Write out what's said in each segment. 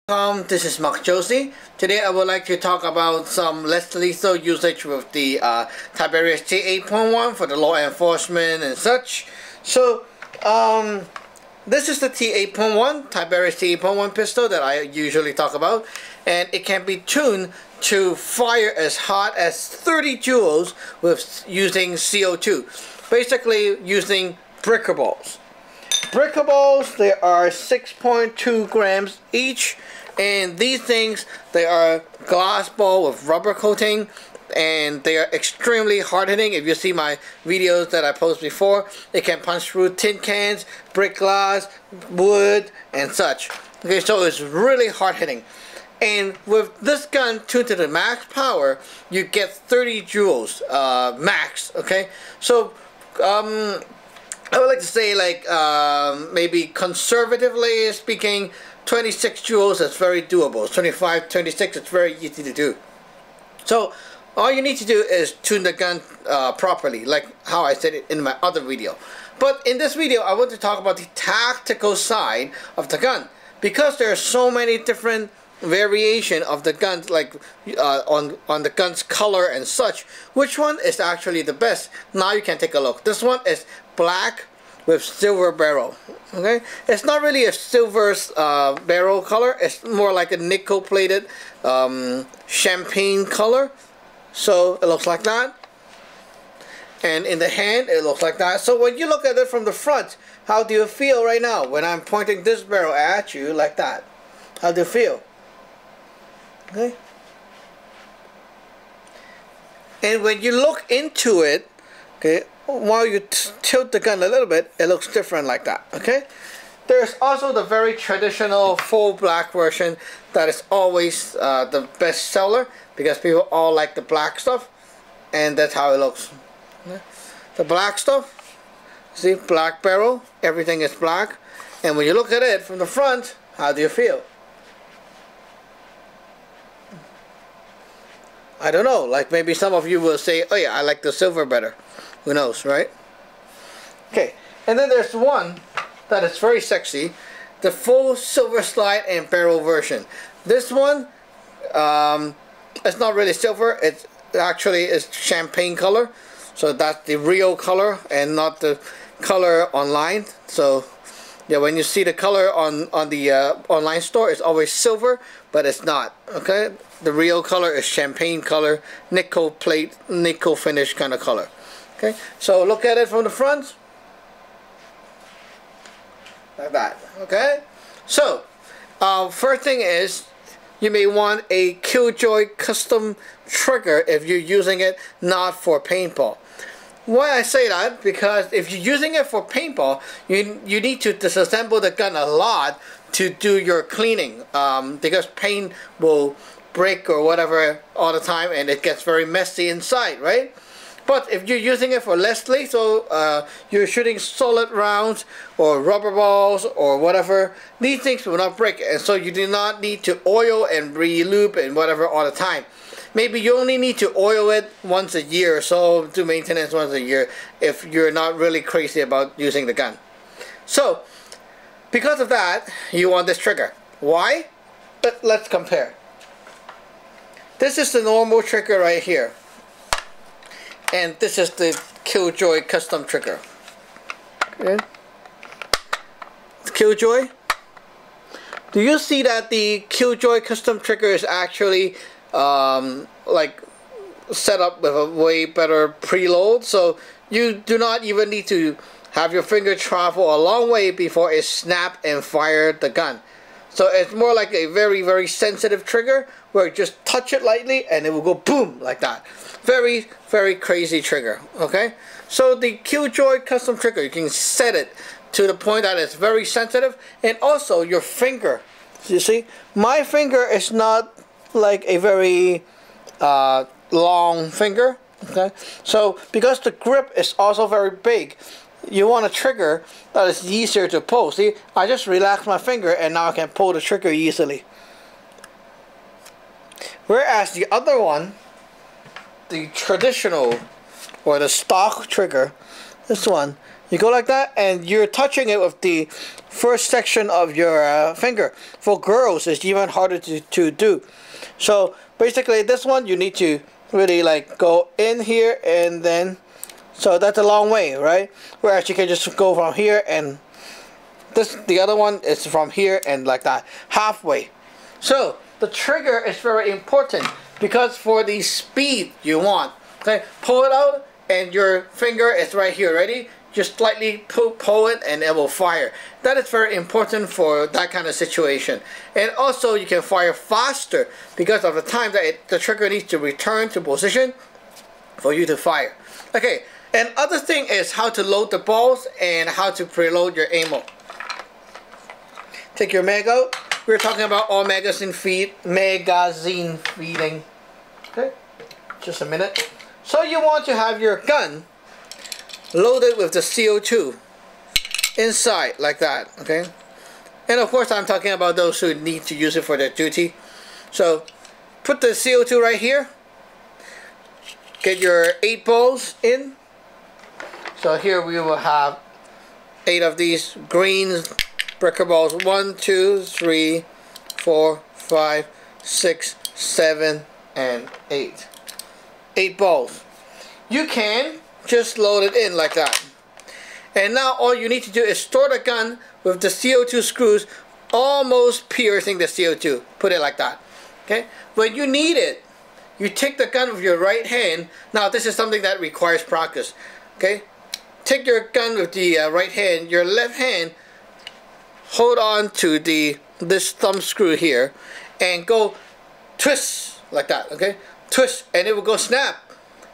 This is Mark Josie. Today I would like to talk about some less lethal usage with the Tiberius T8.1 for the law enforcement and such. So, this is the T8.1, Tiberius T8.1 pistol that I usually talk about, and it can be tuned to fire as hot as 30 joules with using CO2, basically using Pepperballs. Pepperballs, they are 6.2 grams each, and these things, they are glass ball with rubber coating, and they are extremely hard hitting. If you see my videos that I posted before, it can punch through tin cans, brick glass, wood, and such. Okay, so it's really hard hitting. And with this gun tuned to the max power, you get 30 joules max. Okay, so I would like to say, like, maybe conservatively speaking, 26 joules is very doable. 25, 26, it's very easy to do. So all you need to do is tune the gun properly, like how I said it in my other video. But in this video, I want to talk about the tactical side of the gun, because there are so many different variation of the guns, like on the gun's color and such. Which one is actually the best? Now you can take a look. This one is black with silver barrel. Okay, it's not really a silver barrel color, it's more like a nickel plated champagne color. So it looks like that, and in the hand it looks like that. So when you look at it from the front, how do you feel right now when I'm pointing this barrel at you like that? How do you feel? Okay, and when you look into it, okay, while you tilt the gun a little bit, it looks different like that. Okay, there's also the very traditional full black version that is always the best seller, because people all like the black stuff, and that's how it looks. Okay? The black stuff, see, black barrel, everything is black, and when you look at it from the front, how do you feel? I don't know, like maybe some of you will say, oh yeah, I like the silver better. Who knows, right? Okay, and then there's one that is very sexy, the full silver slide and barrel version. This one, it's not really silver, it actually is champagne color. So that's the real color and not the color online. So yeah, when you see the color on the online store, it's always silver, but it's not. Okay, the real color is champagne color, nickel plate, nickel finish kind of color. Okay, so look at it from the front, like that. Okay, so first thing is, you may want a Killjoy custom trigger if you're using it not for paintball. Why I say that? Because if you're using it for paintball, you need to disassemble the gun a lot to do your cleaning, because paint will break or whatever all the time, and it gets very messy inside, right? But if you're using it for less lethal, you're shooting solid rounds or rubber balls or whatever, these things will not break, and so you do not need to oil and re-lube and whatever all the time. Maybe you only need to oil it once a year or so, do maintenance once a year, if you're not really crazy about using the gun. So, because of that, you want this trigger. Why? Let's compare. This is the normal trigger right here, and this is the Killjoy custom trigger. Okay. Killjoy. Do you see that the Killjoy custom trigger is actually like set up with a way better preload, so you do not even need to have your finger travel a long way before it snap and fire the gun. So it's more like a very, very sensitive trigger where you just touch it lightly and it will go boom like that. Very, very crazy trigger. Okay, so the Killjoy custom trigger, you can set it to the point that it's very sensitive, and also your finger. You see, my finger is not like a very long finger. Okay, so because the grip is also very big, you want a trigger that is easier to pull. See, I just relax my finger and now I can pull the trigger easily. Whereas the other one, the traditional or the stock trigger, this one, You go like that, and you're touching it with the first section of your finger. For girls, it's even harder to do. So basically, this one you need to really like go in here and then. So that's a long way, right? Whereas you can just go from here and the other one is from here and like that, halfway. So the trigger is very important because for the speed you want. Okay, pull it out and your finger is right here. Ready? Just slightly pull it and it will fire. That is very important for that kind of situation. And also you can fire faster because of the time that the trigger needs to return to position for you to fire. Okay, and other thing is how to load the balls and how to preload your ammo. Take your mag out. We're talking about all magazine feeding. Okay, just a minute. So you want to have your gun loaded with the CO2 inside like that, okay? And of course I'm talking about those who need to use it for their duty. So put the CO2 right here. Get your 8 balls in. So here we will have 8 of these green breaker balls. 1, 2, 3, 4, 5, 6, 7, and 8. 8 balls. You can just load it in like that. And now all you need to do is store the gun with the CO2 screws almost piercing the CO2. Put it like that. Okay? When you need it, you take the gun with your right hand. Now this is something that requires practice. Okay? Take your gun with the right hand. Your left hand, hold on to this thumb screw here and go twist like that. Okay? Twist and it will go snap.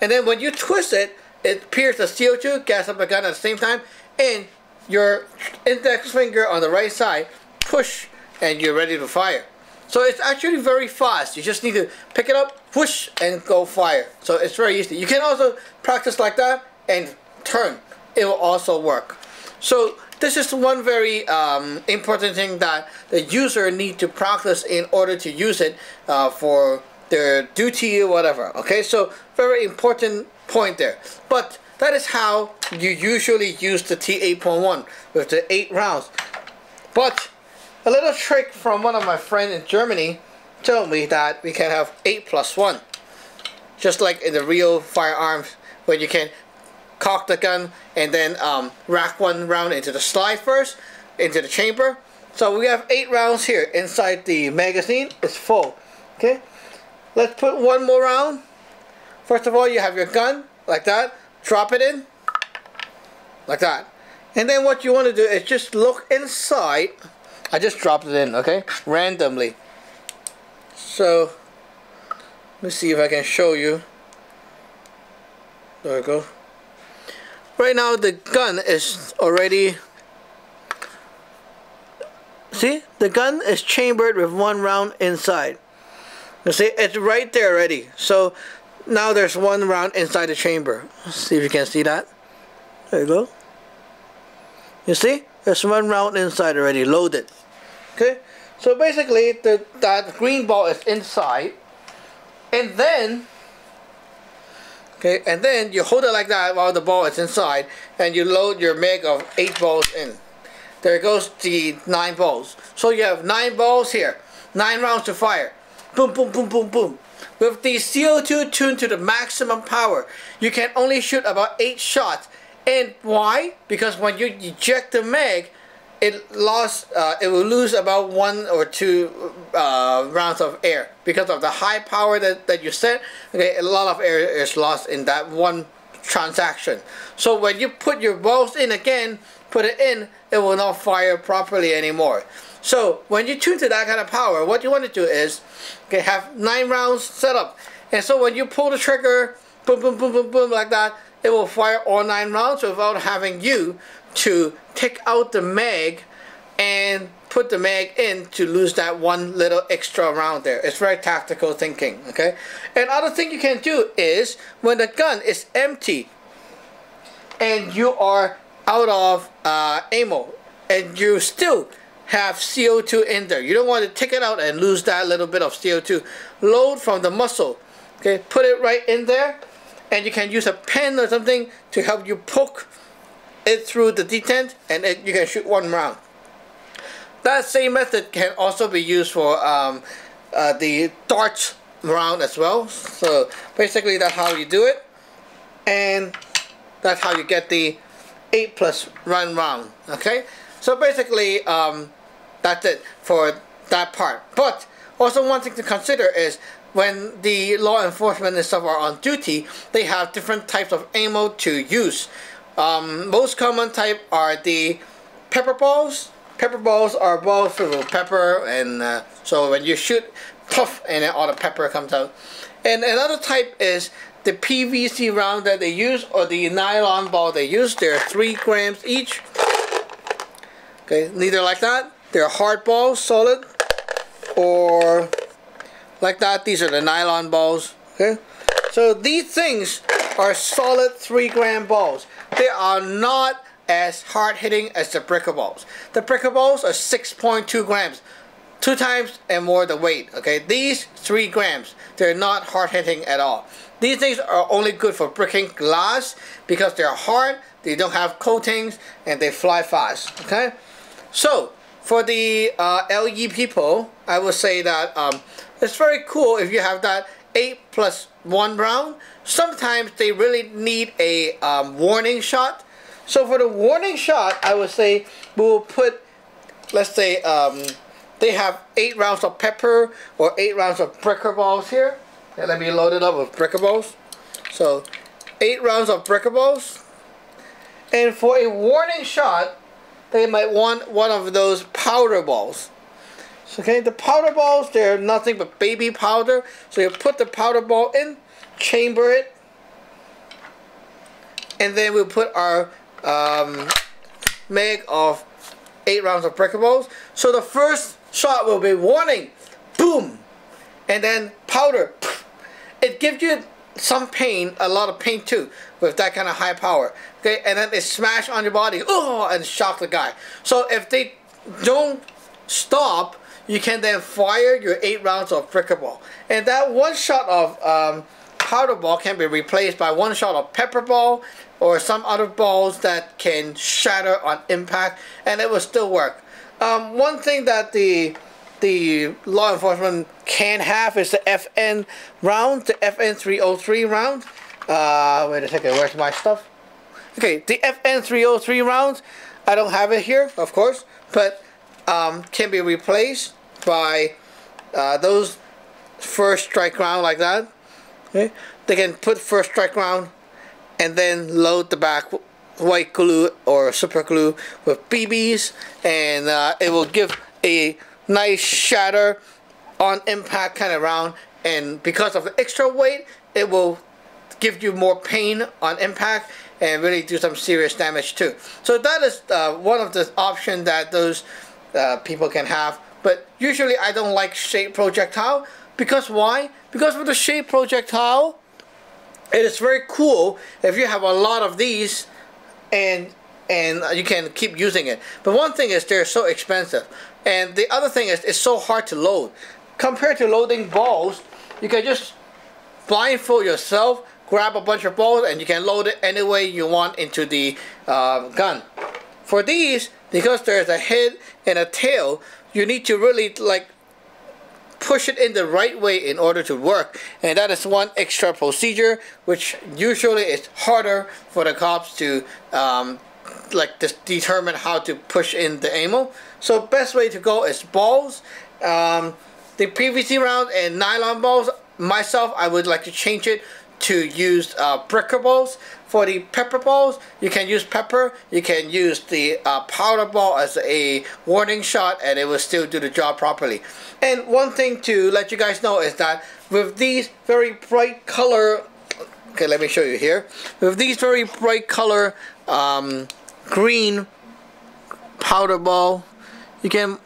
And then when you twist it, it pierces the CO2, gas up the gun at the same time, and your index finger on the right side, push, and you're ready to fire. So it's actually very fast. You just need to pick it up, push, and go fire. So it's very easy. You can also practice like that and turn. It will also work. So this is one very important thing that the user need to practice in order to use it for their duty or whatever. Okay, so very important point there. But that is how you usually use the T8.1 with the 8 rounds. But a little trick from one of my friends in Germany told me that we can have 8+1, just like in the real firearms, where you can cock the gun and then rack 1 round into the slide first, into the chamber. So we have 8 rounds here inside the magazine. It's full. Okay, let's put 1 more round. First of all, you have your gun like that, drop it in like that, and then what you want to do is just look inside. I just dropped it in, okay, randomly. So let me see if I can show you. There we go. Right now the gun is already, see, the gun is chambered with 1 round inside. You see, it's right there already. So now there's 1 round inside the chamber. Let's see if you can see that. There you go. You see? There's 1 round inside already, loaded. Okay? So basically, that green ball is inside. And then, okay, and then you hold it like that while the ball is inside. And you load your mag of 8 balls in. There goes the 9 balls. So you have 9 balls here. 9 rounds to fire. Boom, boom, boom, boom, boom. With the CO2 tuned to the maximum power, you can only shoot about 8 shots. And why? Because when you eject the mag, it will lose about 1 or 2 rounds of air because of the high power that you set. Okay, a lot of air is lost in that one transaction. So when you put your balls in again, put it in, it will not fire properly anymore. So when you tune to that kind of power, what you want to do is, okay, have 9 rounds set up, and so when you pull the trigger, boom, boom, boom, boom, boom, like that, it will fire all 9 rounds without having you to take out the mag and put the mag in to lose that 1 little extra round there. It's very tactical thinking, okay? And other thing you can do is when the gun is empty and you are out of ammo and you still have CO2 in there. You don't want to take it out and lose that little bit of CO2. Load from the muzzle. Okay, put it right in there, and you can use a pen or something to help you poke it through the detent, and you can shoot 1 round. That same method can also be used for the darts round as well. So basically that's how you do it, and that's how you get the 8+1 round. Okay, so basically that's it for that part. But also one thing to consider is when the law enforcement and stuff are on duty, they have different types of ammo to use. Most common type are the Pepperballs. Pepperballs are balls filled with pepper, and so when you shoot, puff, and then all the pepper comes out. And another type is the PVC round that they use, or the nylon ball they use. They're 3 grams each. Okay, neither like that. They're hard balls, solid, or like that. These are the nylon balls. Okay, so these things are solid 3-gram balls. They are not as hard hitting as the bricker balls. The bricker balls are 6.2 grams, 2 times and more the weight. Okay, these 3 grams. They're not hard hitting at all. These things are only good for bricking glass because they're hard, they don't have coatings, and they fly fast. Okay, so for the LE people, I would say that it's very cool if you have that 8+1 round. Sometimes they really need a warning shot. So for the warning shot, I would say we will put, let's say they have 8 rounds of pepper or 8 rounds of bricker balls here. Okay, let me load it up with bricker balls. So 8 rounds of bricker balls. And for a warning shot, they might want one of those powder balls. Okay, the powder balls, they're nothing but baby powder. So you put the powder ball in, chamber it, and then we'll put our mag of 8 rounds of bricker balls. So the first shot will be warning, boom, and then powder. It gives you some pain, a lot of pain too, with that kind of high power. Okay, and then it smash on your body, oh, and shock the guy. So if they don't stop, you can then fire your 8 rounds of bricker ball, and that 1 shot of powder ball can be replaced by 1 shot of pepper ball or some other balls that can shatter on impact, and it will still work. One thing that the law enforcement can have is the FN round, the FN 303 round. Wait a second, where's my stuff? Okay, the FN 303 round, I don't have it here, of course, but can be replaced by those first strike round like that. Okay, they can put first strike round and then load the back white glue or super glue with BBs, and it will give a nice shatter on impact kind of round, and because of the extra weight, it will give you more pain on impact and really do some serious damage too. So that is one of the options that those people can have. But usually I don't like shape projectile, because why? Because with the shape projectile, it is very cool if you have a lot of these and you can keep using it. But one thing is they're so expensive, and the other thing is it's so hard to load. Compared to loading balls, you can just blindfold yourself, grab a bunch of balls, and you can load it any way you want into the gun. For these, because there's a head and a tail, you need to really like push it in the right way in order to work, and that is one extra procedure which usually is harder for the cops to determine how to push in the ammo. So best way to go is balls. The PVC round and nylon balls, myself, I would like to change it to use bricker balls. For the pepper balls, you can use pepper, you can use the powder ball as a warning shot, and it will still do the job properly. And one thing to let you guys know is that with these very bright color, okay, let me show you here. With these very bright color green powder ball, you can,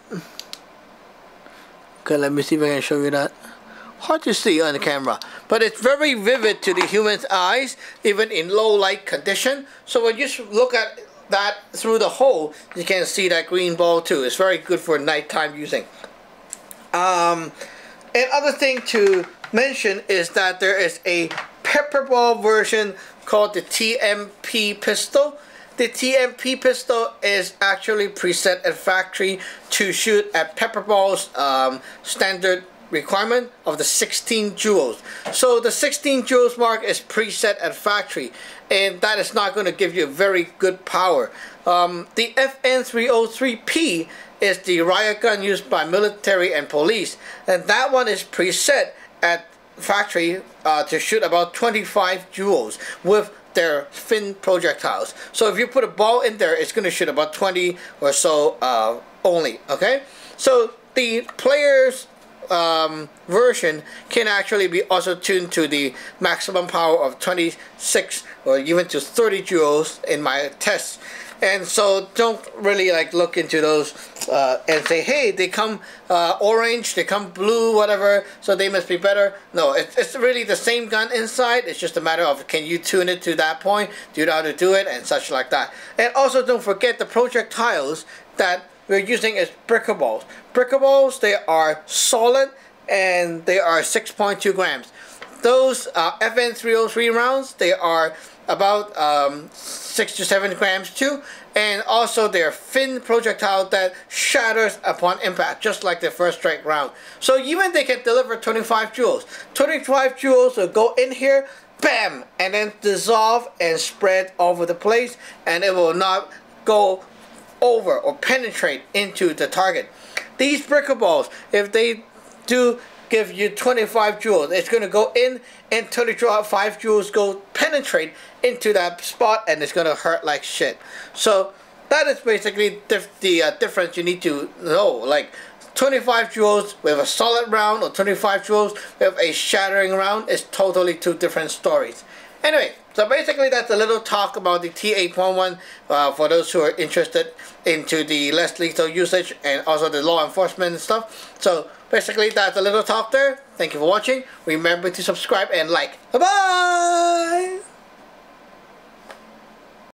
okay, let me see if I can show you that. Hard to see on the camera, but it's very vivid to the human's eyes, even in low light condition. So when you look at that through the hole, you can see that green ball too. It's very good for nighttime using. And other thing to mention is that there is a Pepperball version called the TMP pistol. the TMP pistol is actually preset at factory to shoot at Pepperball's standard requirement of the 16 joules. So the 16 joules mark is preset at factory, and that is not going to give you very good power. The FN303P is the riot gun used by military and police, and that one is preset at factory to shoot about 25 joules with their fin projectiles. So if you put a ball in there, it's going to shoot about 20 or so only. Okay, so the player's version can actually be also tuned to the maximum power of 26 or even to 30 joules in my tests. And so don't really like look into those and say, hey, they come orange, they come blue, whatever, so they must be better. No, it's really the same gun inside. It's just a matter of can you tune it to that point, do you know how to do it, and such like that. And also don't forget the projectiles that we're using is Pepperballs. Pepperballs, they are solid and they are 6.2 grams. Those FN303 rounds, they are about 6 to 7 grams too, and also they're fin projectile that shatters upon impact, just like the first strike round. So even they can deliver 25 joules. 25 joules will go in here, bam, and then dissolve and spread over the place, and it will not go over or penetrate into the target. These Pepperballs, if they do give you 25 joules, it's going to go in and 25 joules go penetrate into that spot, and it's going to hurt like shit. So that is basically the difference you need to know. Like 25 joules with a solid round or 25 joules with a shattering round is totally two different stories. Anyway, so basically that's a little talk about the T8.1 for those who are interested into the less lethal usage and also the law enforcement and stuff. So basically that's a little talk there. Thank you for watching. Remember to subscribe and like. Bye-bye!